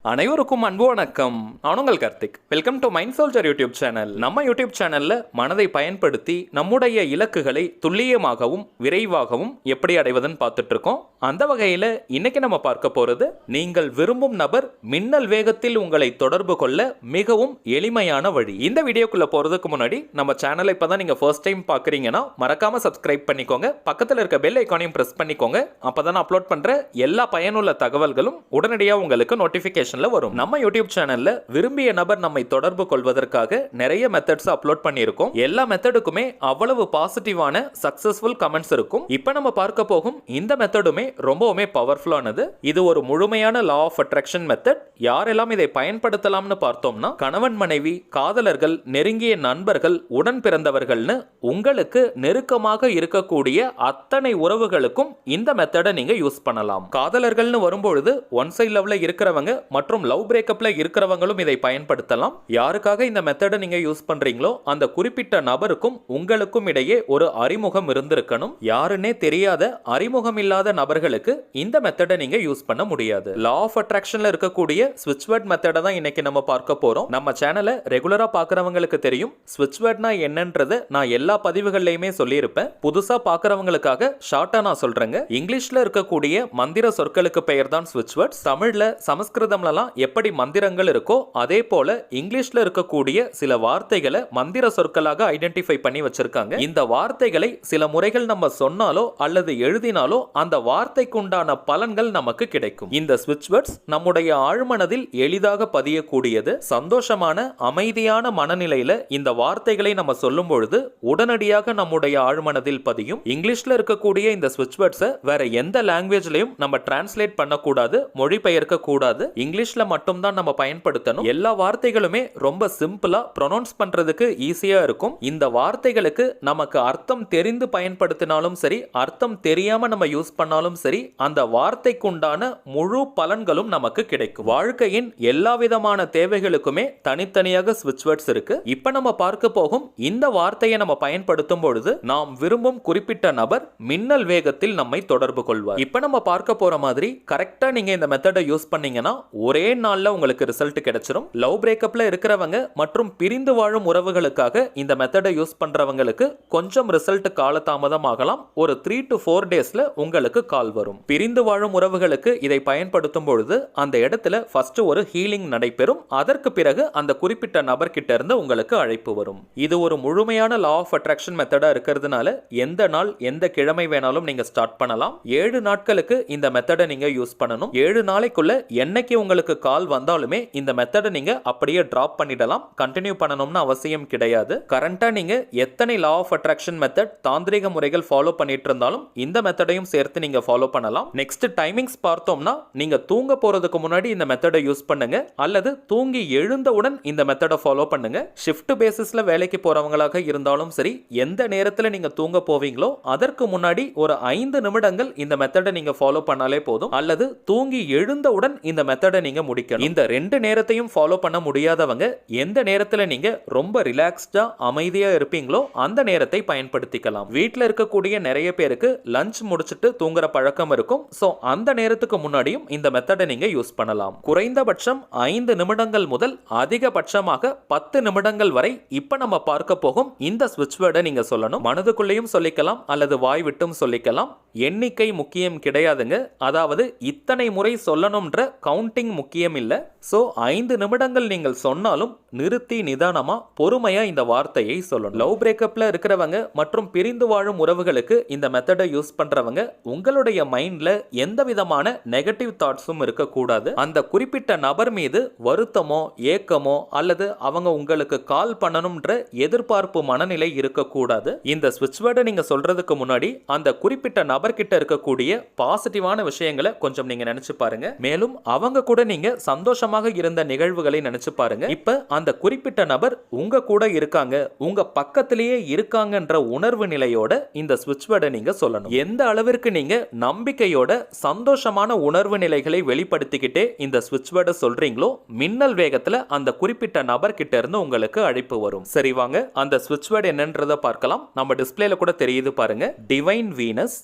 அனைவருக்கும் அன்பு வணக்கம். நான் உங்கள் Karthik. Welcome to mind soldier YouTube channel. நம்ம யூடியூப் சேனல்ல மனதை பயன்படுத்தி நம்முடைய இலக்குகளை துல்லியமாகவும் விரைவாகவும் எப்படி அடைவதுன்னு பார்த்துட்டு இருக்கோம். அந்த வகையில் இன்னைக்கு நம்ம பார்க்க போறது, நீங்கள் விரும்பும் நபர் மின்னல் வேகத்தில் உங்களை தொடர்பு கொள்ள மிகவும் எளிமையான வழி. இந்த வீடியோக்குள்ள போறதுக்கு முன்னாடி நம்ம சேனலை இப்பதான் நீங்க ஃபர்ஸ்ட் டைம் பாக்குறீங்கன்னா மறக்காம சப்ஸ்கிரைப் பண்ணிக்கோங்க. பக்கத்தில் இருக்க பெல் ஐகானையும் பிரஸ் பண்ணிக்கோங்க. அப்பதான் அப்லோட் பண்ற எல்லா பயனுள்ள தகவல்களும் உடனடியாக உங்களுக்கு நோட்டிபிகேஷன் வரும். நம்ம யூடியூப் சேனல்ல விரும்பிய நபர் நம்மை தொடர்பு கொள்வதற்காக நிறைய மெத்தட்ஸ் அப்லோட் பண்ணியிருக்கோம். எல்லா மெத்தடுக்குமே அவ்வளவு பாசிட்டிவான சக்சஸ்ஃபுல் கமெண்ட்ஸ் இருக்கும். இப்போ நம்ம பார்க்க போகும் இந்த மெத்தடுமே ரொம்பவுமே பவர்ஃபுல்லானது. இது ஒரு முழுமையான லா ஆஃப் அட்ராக்ஷன் மெத்தட். யாரெல்லாம் இதை பயன்படுத்தலாம்னு பார்த்தோம்னா, கணவன் மனைவி, காதலர்கள், நெருங்கிய நண்பர்கள், உடன் பிறந்தவர்கள்னு உங்களுக்கு நெருக்கமாக இருக்கக்கூடிய அத்தனை உறவுகளுக்கும் இந்த மெத்தடை நீங்க யூஸ் பண்ணலாம். காதலர்கள்னு வரும்பொழுது ஒன் சைட் லவ்ல இருக்கிறவங்க மற்றும் லவ் பிரேக்கப்ல இருக்கிறவங்களும் இதை பயன்படுத்தலாம். யாருக்காக இந்த மெத்தடை நீங்க யூஸ் பண்றீங்களோ அந்த குறிப்பிட்ட நபருக்கும் உங்களுக்கும் இடையே ஒரு அறிமுகம் இருந்திருக்கணும். யாருன்னே தெரியாத அறிமுகம் இல்லாத நபர்களுக்கு இந்த மெத்தடை நீங்க யூஸ் பண்ண முடியாது. லா ஆஃப் அட்ராக்ஷன்ல இருக்கக்கூடிய ஸ்விட்ச் வேர்ட் மெத்தடை தான் இன்னைக்கு நம்ம பார்க்க போறோம். நம்ம சேனலை ரெகுலரா பார்க்கறவங்களுக்கு தெரியும் ஸ்விட்ச் வேர்ட்னா என்னன்றது நான் எல்லா பதிவுகள்லயுமே சொல்லியிருப்பேன். புதுசா பார்க்கறவங்களுக்காக ஷார்ட்டா நான் சொல்றேங்க. இங்கிலீஷ்ல இருக்கக்கூடிய மந்திர சொற்களுக்கு பெயர் தான் ஸ்விட்ச் வேர்ட்ஸ். தமிழ்ல சமஸ்கிருதம்ல எப்படி மந்திரங்கள் இருக்கோ அதே போல இங்கிலீஷ்ல இருக்கக்கூடிய சில வார்த்தைகளை மந்திர சொற்களாக ஐடென்டிஃபை பண்ணி வச்சிருக்காங்க. இந்த வார்த்தைகளை சில முறைகள் நம்ம சொன்னாலோ அல்லது எழுதினாலோ அந்த வார்த்தைக்கு உண்டான பலன்கள் நமக்கு கிடைக்கும். இந்த ஸ்விட்ச் வேர்ட்ஸ் நம்முடைய ஆழ்மனதில் எளிதாக பதியக்கூடியது. சந்தோஷமான அமைதியான மனநிலையில இந்த வார்த்தைகளை நம்ம சொல்லும் பொழுது உடனடியாக நம்முடைய ஆழ்மனதில் பதியும். இங்கிலீஷ்ல இருக்கக்கூடிய இந்த ஸ்விட்ச் வேர்ட்ஸை வேற எந்த லாங்குவேஜ்லயும் நம்ம டிரான்ஸ்லேட் பண்ணக்கூடாது, மொழிபெயர்க்க கூடாது. இங்கிலீஷ்ல மட்டும் தான் நம்ம பயன்படுத்தணும். எல்லா வார்த்தைகளுமே ரொம்ப சிம்பிளா ப்ரொனவுன்ஸ் பண்றதுக்கு ஈஸியா இருக்கும். இந்த வார்த்தைகளுக்கு நமக்கு அர்த்தம் தெரிந்து பயன்படுத்தினாலும் சரி, அர்த்தம் தெரியாம நம்ம யூஸ் பண்ணாலும் சரி, அந்த வார்த்தைக்கு உண்டான முழு பலன்களும் நமக்கு கிடைக்கும். வாழ்க்கையின் எல்லா விதமான தேவைகளுக்குமே தனித்தனியாக ஸ்விட்ச் வேர்ட்ஸ் இருக்கு. இப்ப நம்ம பார்க்க போகும் இந்த வார்த்தையை நம்ம பயன்படுத்தும் பொழுது நாம் விரும்பும் குறிப்பிட்ட நபர் மின்னல் வேகத்தில் நம்மை தொடர்பு கொள்வார். இப்ப நம்ம பார்க்க போற மாதிரி கரெக்டா நீங்க இந்த மெத்தடை யூஸ் பண்ணீங்கன்னா ஒரே நாள்ல உங்களுக்கு ரிசல்ட் கிடைச்சிரும். லவ் பிரேக்கப்ல இருக்கிறவங்க மற்றும் பிரிந்து வாழும் உறவுகளுக்காக இந்த மெத்தடை யூஸ் பண்றவங்களுக்கு கொஞ்சம் ரிசல்ட் காலதாமதம் ஆகலாம். ஒரு 3 to 4 டேஸ்ல உங்களுக்கு கால் வரும். பிரிந்து வாழும் உறவுகளுக்கு இதை பயன்படுத்தும் பொழுது அந்த இடத்துல ஃபர்ஸ்ட் ஒரு ஹீலிங் நடைபெறும். அதற்கு பிறகு அந்த குறிப்பிட்ட நபர் கிட்ட இருந்து உங்களுக்கு அழைப்பு வரும். இது ஒரு முழுமையான லா ஆஃப் அட்ராக்ஷன் மெத்தடா இருக்கிறதுனால எந்த நாள் எந்த கிழமை வேணாலும் நீங்க ஸ்டார்ட் பண்ணலாம். 7 நாட்களுக்கு இந்த மெத்தடை நீங்க யூஸ் பண்ணணும். 7 நாளைக்குள்ள என்னைக்கு உங்களுக்கு கால் வந்தாலுமே இந்த மெத்தடை நீங்க அப்படியே டிராப் பண்ணிடலாம். கண்டினியூ பண்ணணும்னு அவசியம் கிடையாது. கரண்டா நீங்க எத்தனை லா ஆஃப் அட்ராக்ஷன் மெத்தட் தாந்திரிக முறைகள் ஃபாலோ பண்ணிட்டு இருந்தாலும் இந்த மெத்தடையும் சேர்த்து நீங்க ஃபாலோ பண்ணலாம். நெக்ஸ்ட் டைமிங்ஸ் பார்த்தோம்னா, நீங்க தூங்க போறதுக்கு முன்னாடி இந்த மெத்தடை யூஸ் பண்ணுங்க, அல்லது தூங்கி எழுந்தவுடன் இந்த மெத்தடை ஃபாலோ பண்ணுங்க. ஷிஃப்ட் பேசிஸ்ல வேலைக்கு போறவங்களாக இருந்தாலும் சரி, எந்த நேரத்துல நீங்க தூங்க போவீங்களோ அதற்கு முன்னாடி ஒரு 5 நிமிடங்கள் இந்த மெத்தடை நீங்க ஃபாலோ பண்ணாலே போதும். அல்லது தூங்கி எழுந்தவுடன் இந்த மெத்தடை நீங்க முடிக்கணும். இந்த 2 நேரத்தையும் ஃபாலோ பண்ண முடியாதவங்க எந்த நேரத்துல நீங்க ரொம்ப ரிலாக்ஸ்டா அமைதியா இருப்பீங்களோ அந்த நேரத்தை பயன்படுத்திக்கலாம். வீட்ல இருக்கக்கூடிய நிறைய பேருக்கு லஞ்ச் முடிச்சிட்டு தூங்குற பழக்கம் இருக்கும். சோ அந்த நேரத்துக்கு முன்னாடியும் இந்த மெத்தடை நீங்க யூஸ் பண்ணலாம். குறைந்தபட்சம் 5 நிமிடங்கள் முதல் அதிகபட்சமாக 10 நிமிடங்கள் வரை இப்ப நம்ம பார்க்க போகும் இந்த ஸ்விட்ச் வேர்டை நீங்க சொல்லணும். மனதுக்குள்ளேயும் சொல்லிக்கலாம் அல்லது வாய் விட்டும் சொல்லிக்கலாம். எண்ணிக்கை முக்கியம் கிடையாதுங்க. அதாவது இத்தனை முறை சொல்லணும்ன்ற கவுண்டிங் முக்கியம் இல்ல. சோ 5 நிமிடங்கள் நீங்கள் சொன்னாலும் நிறுத்தி நிதானமா பொறுமையா இந்த வார்த்தையை சொல்லணும். லவ் பிரேக்கப்ல இருக்கிறவங்க மற்றும் பிரிந்து வாழும் உறவுகளுக்கு இந்த மெத்தடை யூஸ் பண்றவங்க உங்களுடைய மைண்ட்ல எந்த விதமான நெகட்டிவ் தாட்ஸும் இருக்கக்கூடாது. அந்த குறிப்பிட்ட நபர் மீது வருத்தமோ ஏக்கமோ அல்லது அவங்க உங்களுக்கு கால் பண்ணணும்ன்ற எதிர்பார்ப்பு மனநிலை இருக்கக்கூடாது. இந்த ஸ்விட்ச் வேர்டை நீங்க சொல்றதுக்கு முன்னாடி அந்த குறிப்பிட்ட நபர் கிட்ட இருக்கக்கூடிய பாசிட்டிவான விஷயங்களை கொஞ்சம் நீங்க நினைச்சு பாருங்க. மேலும் அவங்க கூட நீங்க சந்தோஷமாக இருந்த நிகழ்வுகளை நினைச்சு பாருங்க. இப்ப அந்த குறிப்பிட்ட நபர் உங்க கூட இருக்காங்க, உங்க பக்கத்திலேயே இருக்காங்கன்ற உணர்வு நிலையோட இந்த ஸ்விட்ச் வேர்டை நீங்க சொல்லணும். எந்த அளவிற்கு நீங்க நம்பிக்கையோட சந்தோஷமான உணர்வு நிலைகளை வெளிப்படுத்திக்கிட்டே இந்த ஸ்விட்ச் வேர்டை சொல்றீங்களோ மின்னல் வேகத்துல அந்த குறிப்பிட்ட நபர் கிட்ட இருந்து உங்களுக்கு அழைப்பு வரும். சரி, வாங்க அந்த ஸ்விட்ச் வேர்டு என்னன்றதை பார்க்கலாம். நம்ம டிஸ்பிளேல கூட தெரியுது பாருங்க. Divine Venus,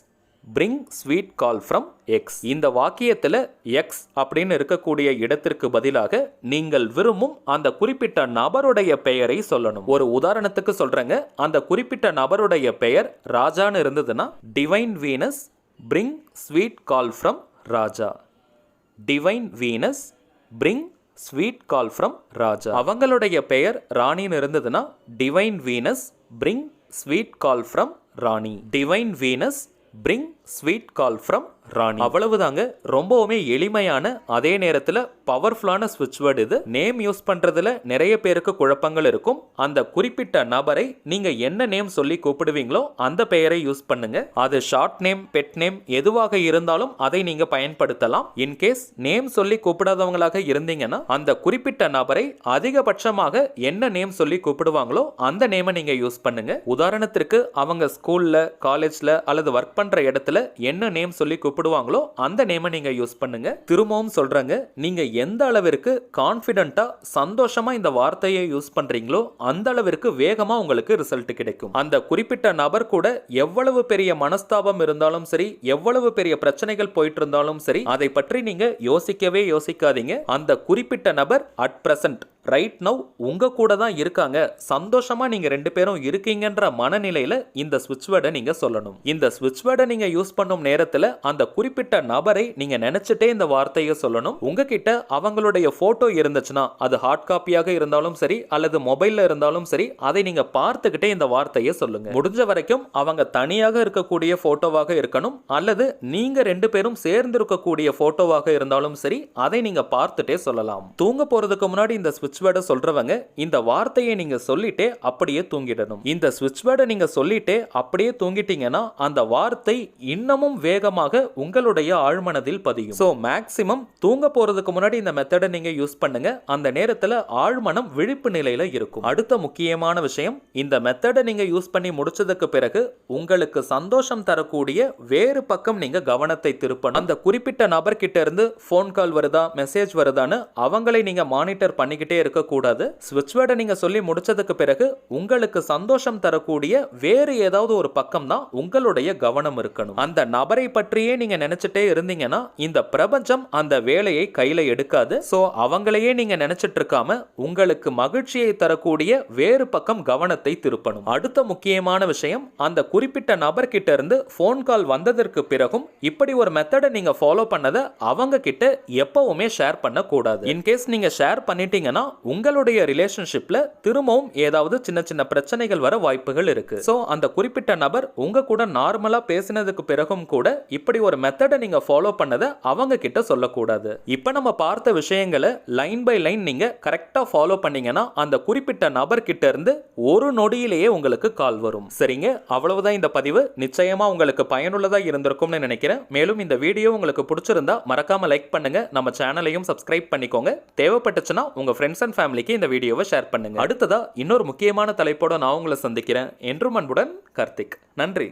bring sweet call from X. இந்த வாக்கியத்தில் X அப்படின்னு இருக்கக்கூடிய இடத்திற்கு பதிலாக நீங்கள் விரும்பும் அந்த குறிப்பிட்ட நபருடைய பெயரை சொல்லணும். ஒரு உதாரணத்துக்கு சொல்றேங்க. அந்த குறிப்பிட்ட நபருடைய பெயர் ராஜான்னு இருந்ததுன்னா divine Venus bring sweet call from Raja. Divine Venus bring sweet call from Raja. அவங்களுடைய பெயர் ராணின்னு இருந்ததுன்னா divine Venus bring sweet call from Rani. Divine Venus bring sweet call from Rani. அவ்வளவுதாங்க. ரொம்பவுமே எளிமையான அதே நேரத்தில் பவர்ஃபுல்லான ஸ்விட்ச் வேர்டு இது. நேம் யூஸ் பண்றதுல நிறைய பேருக்கு குழப்பங்கள் இருக்கும். அந்த குறிப்பிட்ட நபரை நீங்க என்ன நேம் சொல்லி கூப்பிடுவீங்களோ அந்த பெயரை யூஸ் பண்ணுங்க. அது ஷார்ட் நேம், பெட் நேம் எதுவாக இருந்தாலும் அதை நீங்க பயன்படுத்தலாம். இன்கேஸ் நேம் சொல்லி கூப்பிடாதவங்களாக இருந்தீங்கன்னா அந்த குறிப்பிட்ட நபரை அதிகபட்சமாக என்ன நேம் சொல்லி கூப்பிடுவாங்களோ அந்த நேமை நீங்க யூஸ் பண்ணுங்க. உதாரணத்திற்கு அவங்க ஸ்கூல்ல, காலேஜ்ல அல்லது ஒர்க் பண்ற இடத்துல என்ன நேம் சொல்லி கூப்பிடுவாங்களோ அந்த நேமை நீங்க யூஸ் பண்ணுங்க. திரும்பவும் சொல்றேங்க, நீங்க எந்த அளவிற்கு கான்ஃபிடென்ட்டா சந்தோஷமா இந்த வார்த்தையை யூஸ் பண்றீங்களோ அந்த அளவிற்கு வேகமா உங்களுக்கு ரிசல்ட் கிடைக்கும். அந்த குறிப்பிட்ட நபர் கூட எவ்வளவு பெரிய மனஸ்தாபம் இருந்தாலும் சரி, எவ்வளவு பெரிய பிரச்சனைகள் போயிட்டு இருந்தாலும் சரி, அதை பற்றி நீங்க யோசிக்கவே யோசிக்காதீங்க. அந்த குறிப்பிட்ட நபர் அட் பிரசன்ட் ரைட் நவ் உங்க கூட தான் இருக்காங்க, சந்தோஷமா நீங்க ரெண்டு பேரும் இருக்கீங்கன்ற மனநிலையில இந்த ஸ்விட்ச் வேர்டை நீங்க சொல்லணும். இந்த ஸ்விட்ச் வேர்டை நீங்க யூஸ் பண்ணும் நேரத்துல அந்த குறிப்பிட்ட நபரை நீங்க நினைச்சிட்டே இந்த வார்த்தையை சொல்லணும். உங்ககிட்ட அவங்களுடைய போட்டோ இருந்துச்சுன்னா அது ஹார்ட் காப்பியாக இருந்தாலும் சரி அல்லது மொபைல்ல இருந்தாலும் சரி, அதை நீங்க பார்த்துக்கிட்டே இந்த வார்த்தையை சொல்லுங்க. முடிஞ்ச வரைக்கும் அவங்க தனியாக இருக்கக்கூடிய போட்டோவாக இருக்கணும் அல்லது நீங்க ரெண்டு பேரும் சேர்ந்து இருக்கக்கூடிய போட்டோவாக இருந்தாலும் சரி, அதை நீங்க பார்த்துட்டே சொல்லலாம். தூங்க போறதுக்கு முன்னாடி இந்த ஸ்விட்ச் வேர்டை சொல்றவங்க இந்த வார்த்தையை நீங்க சொல்லிட்டே அப்படியே தூங்கிடணும். இந்த ஸ்விட்ச் வேர்டை நீங்க சொல்லிட்டே அப்படியே தூங்கிட்டீங்கன்னா அந்த வார்த்தை இன்னமும் வேகமாக உங்களுடைய ஆழ்மனதில் பதியும். சோ மேக்ஸிமம் தூங்க போறதுக்கு முன்னாடி இந்த மெத்தடை நீங்க யூஸ் பண்ணுங்க. அந்த நேரத்துல ஆழ்மனம் விழிப்பு நிலையில இருக்கும். அடுத்த முக்கியமான விஷயம், இந்த மெத்தடை நீங்க யூஸ் பண்ணி முடிச்சதுக்கு பிறகு உங்களுக்கு சந்தோஷம் தரக்கூடிய வேறு பக்கம் நீங்க கவனத்தை திருப்பணும். அந்த குறிப்பிட்ட நபர்கிட்ட இருந்து போன் கால் வருதா, மெசேஜ் வருதான்னு அவங்களை நீங்க மானிட்டர் பண்ணிக்கிட்டே இருக்கக்கூடாது. ஸ்விட்ச் வேர்டை நீங்க சொல்லி முடிச்சதுக்கு பிறகு உங்களுக்கு சந்தோஷம் தரக்கூடிய வேறு ஏதாவது ஒரு பக்கம் தான் உங்களுடைய கவனம் இருக்கணும். அந்த நபரை பற்றியே நீங்க நினைச்சிட்டே இருந்தீங்கன்னா இந்த பிரபஞ்சம் அந்த வேலையை கையில எடுக்காது. சோ அவங்களையே நீங்க நினைச்சிட்டு இருக்காம உங்களுக்கு மகிழ்ச்சியை தரக்கூடிய வேறு பக்கம் கவனத்தை திருப்பணும். அடுத்த முக்கியமான விஷயம், அந்த குறிப்பிட்ட நபர்கிட்ட இருந்து போன் கால் வந்ததற்கு பிறகும் இப்படி ஒரு மெத்தடை நீங்க ஃபாலோ பண்ணதை அவங்க கிட்ட எப்பவுமே ஷேர் பண்ண கூடாது. இன்கேஸ் நீங்க ஷேர் பண்ணிட்டீங்கன்னா உங்களுடைய ரிலேஷன்ஷிப்ல திரும்பவும் ஏதாவது சின்ன சின்ன பிரச்சனைகள் வர வாய்ப்புகள் இருக்கு. சோ அந்த குறிப்பிட்ட நபர் உங்க கூட நார்மலா பேசினதுக்கு பிறகும் கூட இப்படி ஒரு மெத்தடை நீங்க ஃபாலோ பண்ணதை அவங்க கிட்ட சொல்லக்கூடாது. இப்ப நம்ம பார்த்த விஷயங்களை லைன் பை லைன் நீங்க கரெக்டா ஃபாலோ பண்ணீங்கன்னா அந்த குறிப்பிட்ட நபர் கிட்ட இருந்து ஒரு நொடியிலேயே உங்களுக்கு கால் வரும். சரிங்க, அவ்வளவுதான் இந்த பதிவு. நிச்சயமா உங்களுக்கு பயனுள்ளதா இருந்திருக்கும்னு நினைக்கிறேன். மேலும் இந்த வீடியோ உங்களுக்கு பிடிச்சிருந்தா மறக்காம லைக் பண்ணுங்க, நம்ம சேனலையும் சப்ஸ்கிரைப் பண்ணிக்கோங்க. தேவைப்பட்டுச்சுன்னா உங்க ஃப்ரெண்ட்ஸ் அண்ட் ஃபேமிலிக்கு இந்த வீடியோவை ஷேர் பண்ணுங்க. அடுத்ததா இன்னொரு முக்கியமான தலைப்போட நான் உங்களை சந்திக்கிறேன். என்றும் அன்புடன் கார்த்திக். நன்றி.